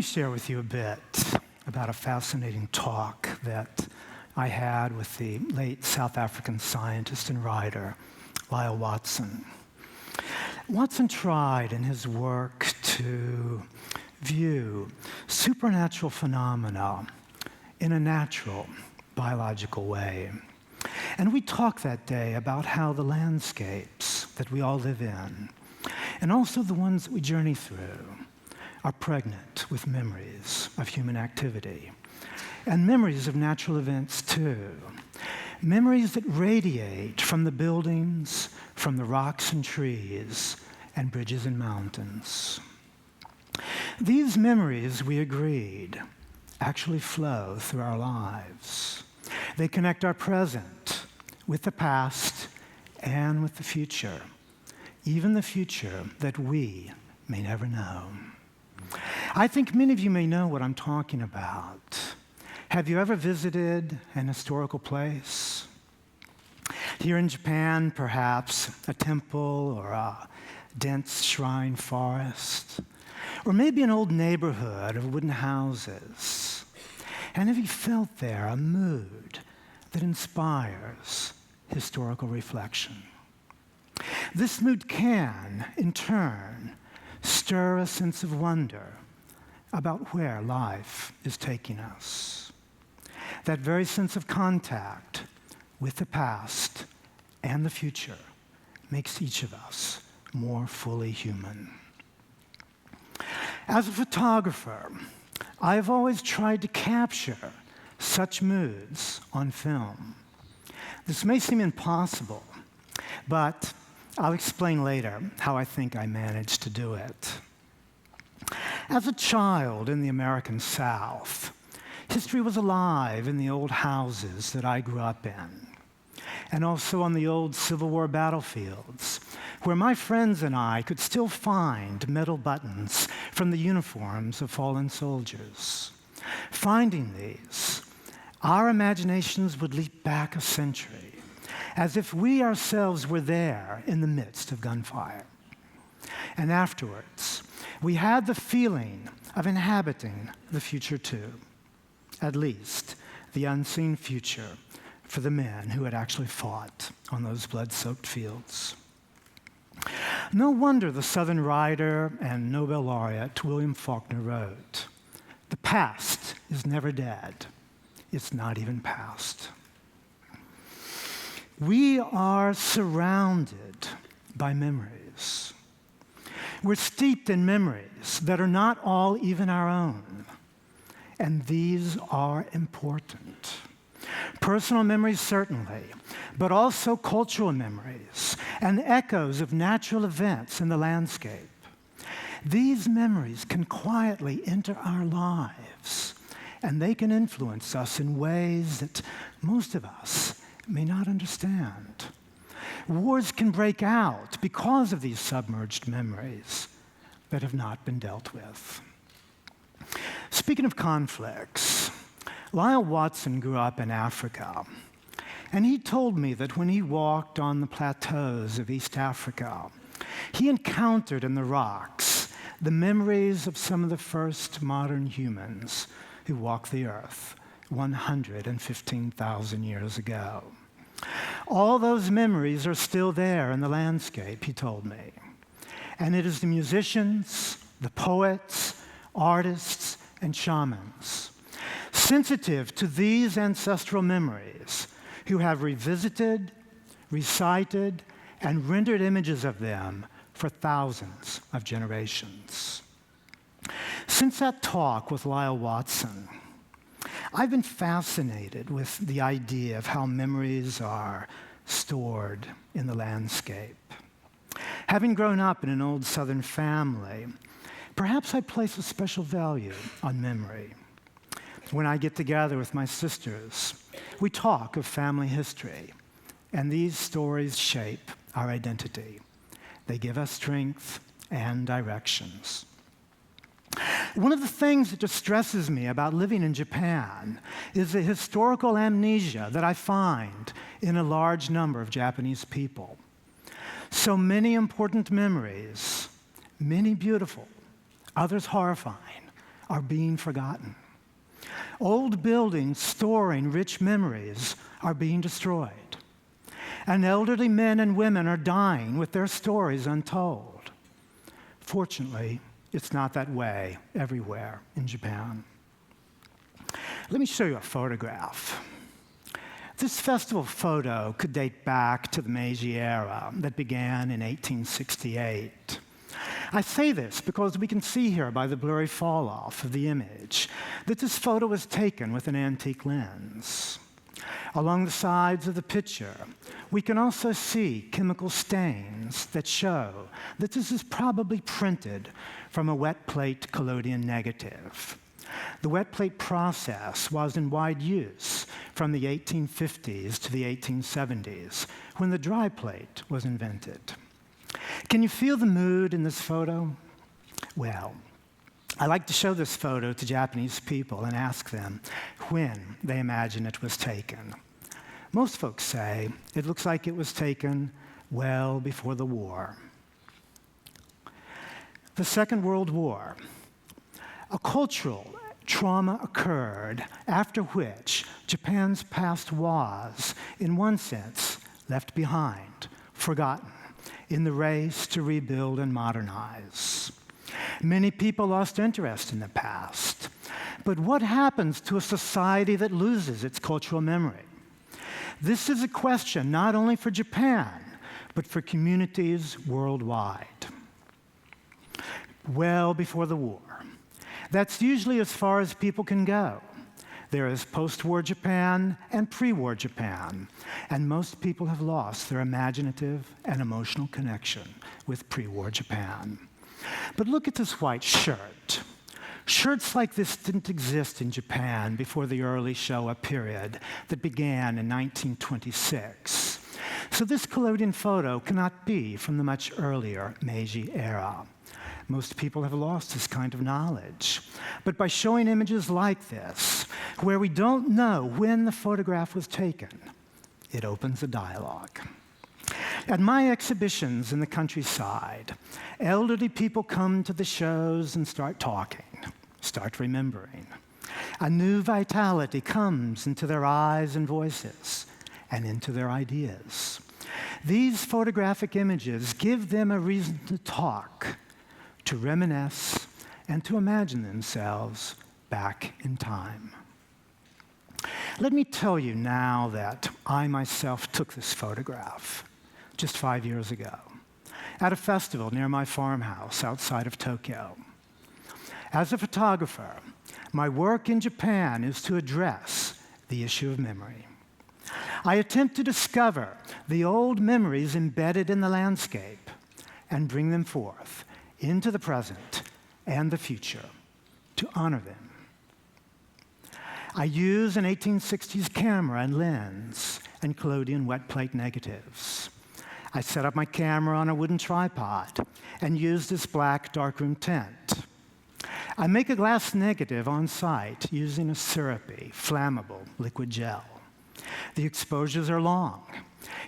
share with you a bit about a fascinating talk that I had with the late South African scientist and writer, Lyle Watson. Watson tried in his work to view supernatural phenomena in a natural, biological way. And we talked that day about how the landscapes that we all live in, and also the ones that we journey through, are pregnant with memories of human activity, and memories of natural events too. Memories that radiate from the buildings, from the rocks and trees, and bridges and mountains. These memories, we agreed, actually flow through our lives. They connect our present with the past and with the future, even the future that we may never know. I think many of you may know what I'm talking about. Have you ever visited an historical place? Here in Japan, perhaps a temple or a dense shrine forest, or maybe an old neighborhood of wooden houses. And have you felt there a mood that inspires historical reflection? This mood can, in turn, stir a sense of wonder about where life is taking us. That very sense of contact with the past and the future makes each of us more fully human. As a photographer, I've always tried to capture such moods on film. This may seem impossible, but I'll explain later how I think I managed to do it. As a child in the American South, history was alive in the old houses that I grew up in, and also on the old Civil War battlefields, where my friends and I could still find metal buttons from the uniforms of fallen soldiers. Finding these, our imaginations would leap back a century, as if we ourselves were there in the midst of gunfire. And afterwards, we had the feeling of inhabiting the future too, at least the unseen future for the men who had actually fought on those blood-soaked fields. No wonder the Southern writer and Nobel laureate William Faulkner wrote, "The past is never dead. It's not even past." We are surrounded by memories. We're steeped in memories that are not all even our own, and these are important. Personal memories, certainly, but also cultural memories and echoes of natural events in the landscape. These memories can quietly enter our lives, and they can influence us in ways that most of us may not understand. Wars can break out because of these submerged memories that have not been dealt with. Speaking of conflicts, Lyle Watson grew up in Africa, and he told me that when he walked on the plateaus of East Africa, he encountered in the rocks the memories of some of the first modern humans who walked the earth 115,000 years ago. All those memories are still there in the landscape, he told me. And it is the musicians, the poets, artists, and shamans, sensitive to these ancestral memories, who have revisited, recited, and rendered images of them for thousands of generations. Since that talk with Lyle Watson, I've been fascinated with the idea of how memories are stored in the landscape. Having grown up in an old Southern family, perhaps I place a special value on memory. When I get together with my sisters, we talk of family history, and these stories shape our identity. They give us strength and directions. One of the things that distresses me about living in Japan is the historical amnesia that I find in a large number of Japanese people. So many important memories, many beautiful, others horrifying, are being forgotten. Old buildings storing rich memories are being destroyed. And elderly men and women are dying with their stories untold. Fortunately, it's not that way everywhere in Japan. Let me show you a photograph. This festival photo could date back to the Meiji era that began in 1868. I say this because we can see here by the blurry fall-off of the image that this photo was taken with an antique lens. Along the sides of the picture, we can also see chemical stains that show that this is probably printed from a wet plate collodion negative. The wet plate process was in wide use from the 1850s to the 1870s, when the dry plate was invented. Can you feel the mood in this photo? Well, I like to show this photo to Japanese people and ask them when they imagine it was taken. Most folks say it looks like it was taken well before the war. The Second World War. A cultural trauma occurred after which Japan's past was, in one sense, left behind, forgotten, in the race to rebuild and modernize. Many people lost interest in the past. But what happens to a society that loses its cultural memory? This is a question not only for Japan, but for communities worldwide. Well before the war. That's usually as far as people can go. There is post-war Japan and pre-war Japan, and most people have lost their imaginative and emotional connection with pre-war Japan. But look at this white shirt. Shirts like this didn't exist in Japan before the early Showa period that began in 1926. So this collodion photo cannot be from the much earlier Meiji era. Most people have lost this kind of knowledge. But by showing images like this, where we don't know when the photograph was taken, it opens a dialogue. At my exhibitions in the countryside, elderly people come to the shows and start talking, start remembering. A new vitality comes into their eyes and voices and into their ideas. These photographic images give them a reason to talk, to reminisce, and to imagine themselves back in time. Let me tell you now that I myself took this photograph just 5 years ago at a festival near my farmhouse outside of Tokyo. As a photographer, my work in Japan is to address the issue of memory. I attempt to discover the old memories embedded in the landscape and bring them forth into the present and the future to honor them. I use an 1860s camera and lens and collodion wet plate negatives. I set up my camera on a wooden tripod and use this black darkroom tent. I make a glass negative on site using a syrupy, flammable liquid gel. The exposures are long.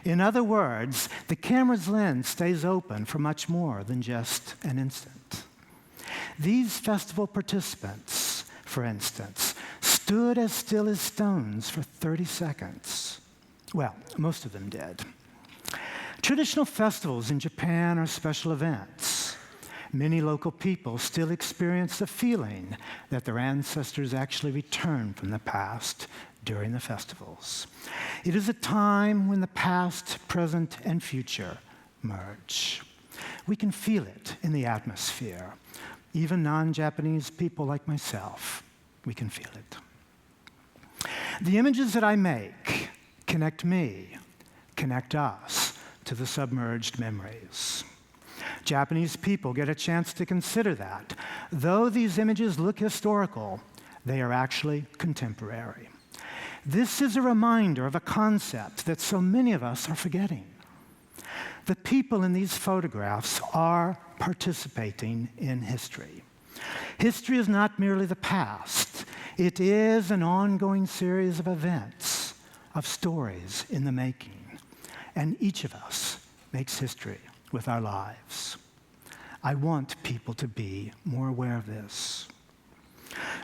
In other words, the camera's lens stays open for much more than just an instant. These festival participants, for instance, stood as still as stones for 30 seconds. Well, most of them did. Traditional festivals in Japan are special events. Many local people still experience the feeling that their ancestors actually returned from the past during the festivals. It is a time when the past, present, and future merge. We can feel it in the atmosphere. Even non-Japanese people like myself, we can feel it. The images that I make connect me, connect us to the submerged memories. Japanese people get a chance to consider that. Though these images look historical, they are actually contemporary. This is a reminder of a concept that so many of us are forgetting. The people in these photographs are participating in history. History is not merely the past. It is an ongoing series of events, of stories in the making. And each of us makes history with our lives. I want people to be more aware of this.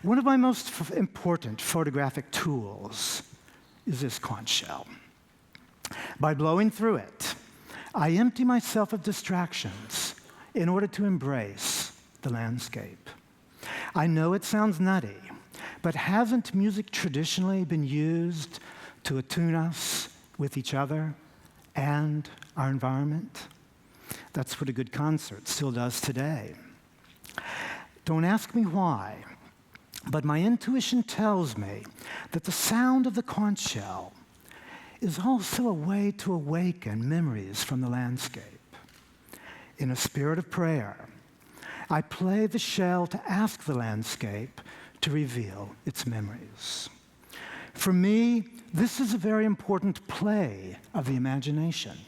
One of my most important photographic tools is this conch shell. By blowing through it, I empty myself of distractions in order to embrace the landscape. I know it sounds nutty, but hasn't music traditionally been used to attune us with each other and our environment? That's what a good concert still does today. Don't ask me why, but my intuition tells me that the sound of the conch shell is also a way to awaken memories from the landscape. In a spirit of prayer, I play the shell to ask the landscape to reveal its memories. For me, this is a very important play of the imagination.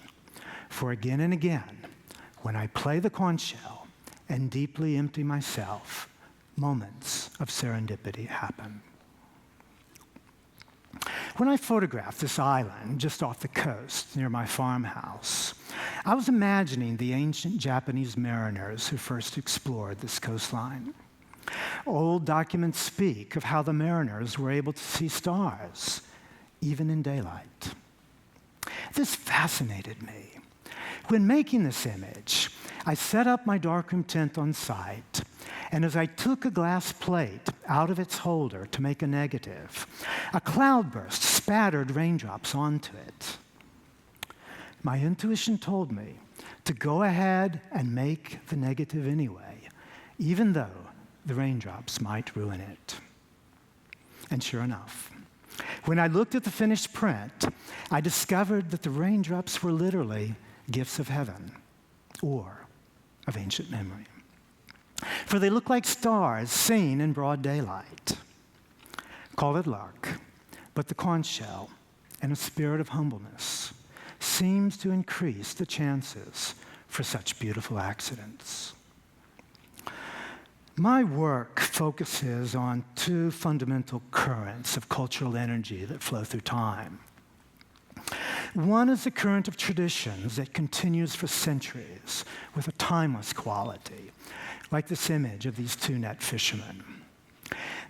For again and again, when I play the conch shell and deeply empty myself, moments of serendipity happen. When I photographed this island just off the coast near my farmhouse, I was imagining the ancient Japanese mariners who first explored this coastline. Old documents speak of how the mariners were able to see stars, even in daylight. This fascinated me. When making this image, I set up my darkroom tent on site, and as I took a glass plate out of its holder to make a negative, a cloudburst spattered raindrops onto it. My intuition told me to go ahead and make the negative anyway, even though the raindrops might ruin it. And sure enough, when I looked at the finished print, I discovered that the raindrops were literally gifts of heaven or of ancient memory. For they look like stars seen in broad daylight. Call it luck, but the conch shell, in a spirit of humbleness, seems to increase the chances for such beautiful accidents. My work focuses on two fundamental currents of cultural energy that flow through time. One is the current of traditions that continues for centuries with a timeless quality, like this image of these two net fishermen.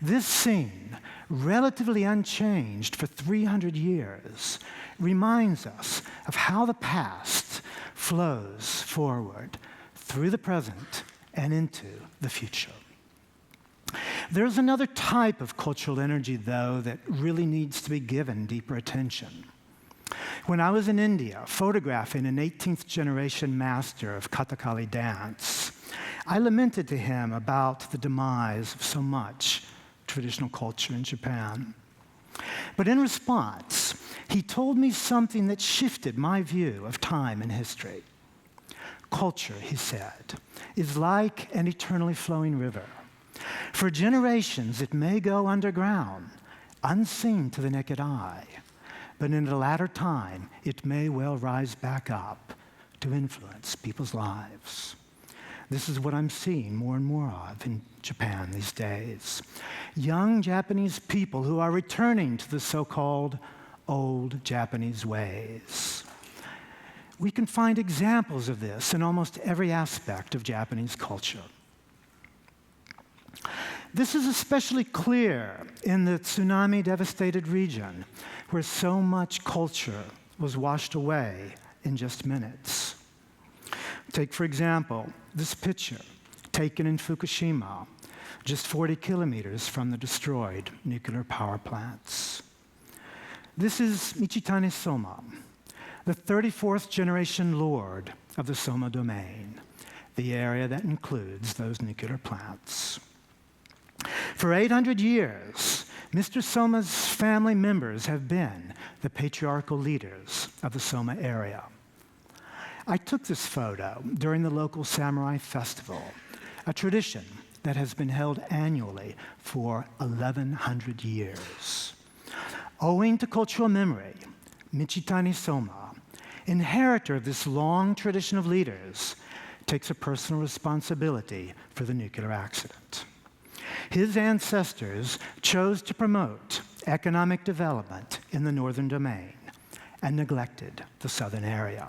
This scene, relatively unchanged for 300 years, reminds us of how the past flows forward through the present and into the future. There's another type of cultural energy, though, that really needs to be given deeper attention. When I was in India photographing an 18th generation master of Kathakali dance, I lamented to him about the demise of so much traditional culture in Japan. But in response, he told me something that shifted my view of time and history. Culture, he said, is like an eternally flowing river. For generations, it may go underground, unseen to the naked eye, but in a latter time, it may well rise back up to influence people's lives. This is what I'm seeing more and more of in Japan these days. Young Japanese people who are returning to the so-called old Japanese ways. We can find examples of this in almost every aspect of Japanese culture. This is especially clear in the tsunami-devastated region, where so much culture was washed away in just minutes. Take, for example, this picture taken in Fukushima, just 40 kilometers from the destroyed nuclear power plants. This is Michitane Soma, the 34th generation lord of the Soma domain, the area that includes those nuclear plants. For 800 years, Mr. Soma's family members have been the patriarchal leaders of the Soma area. I took this photo during the local samurai festival, a tradition that has been held annually for 1,100 years. Owing to cultural memory, Michitane Soma, inheritor of this long tradition of leaders, takes a personal responsibility for the nuclear accident. His ancestors chose to promote economic development in the northern domain and neglected the southern area.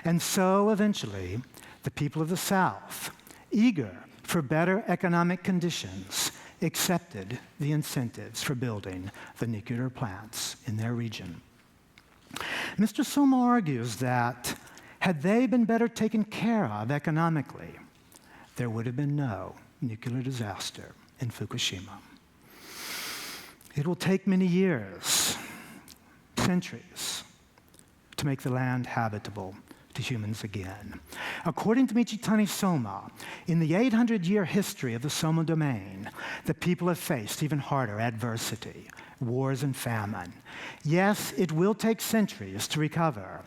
And so, eventually, the people of the South, eager for better economic conditions, accepted the incentives for building the nuclear plants in their region. Mr. Soma argues that had they been better taken care of economically, there would have been no nuclear disaster in Fukushima. It will take many years, centuries, to make the land habitable to humans again. According to Michitani Soma, in the 800-year history of the Soma domain, the people have faced even harder adversity, wars and famine. Yes, it will take centuries to recover,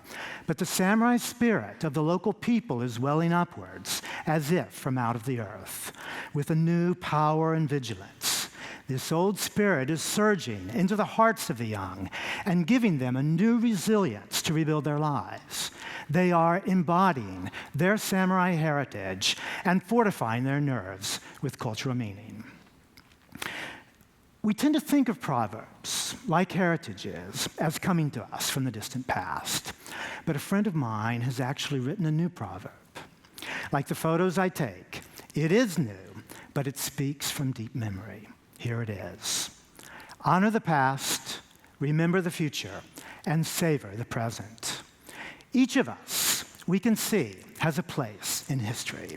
but the samurai spirit of the local people is welling upwards, as if from out of the earth, with a new power and vigilance. This old spirit is surging into the hearts of the young and giving them a new resilience to rebuild their lives. They are embodying their samurai heritage and fortifying their nerves with cultural meaning. We tend to think of proverbs, like heritages, as coming to us from the distant past. But a friend of mine has actually written a new proverb. Like the photos I take, it is new, but it speaks from deep memory. Here it is. Honor the past, remember the future, and savor the present. Each of us, we can see, has a place in history.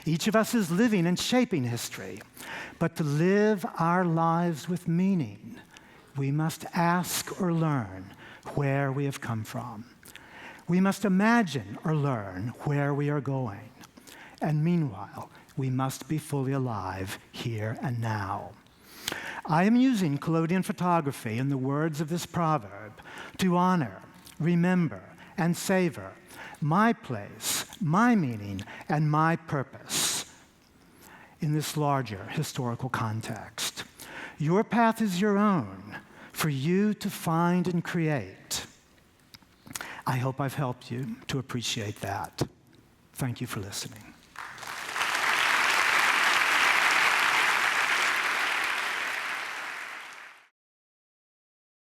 Each of us is living and shaping history. But to live our lives with meaning, we must ask or learn where we have come from. We must imagine or learn where we are going. And meanwhile, we must be fully alive here and now. I am using collodion photography in the words of this proverb to honor, remember, and savor my place, my meaning, and my purpose in this larger historical context. Your path is your own, for you to find and create. I hope I've helped you to appreciate that. Thank you for listening.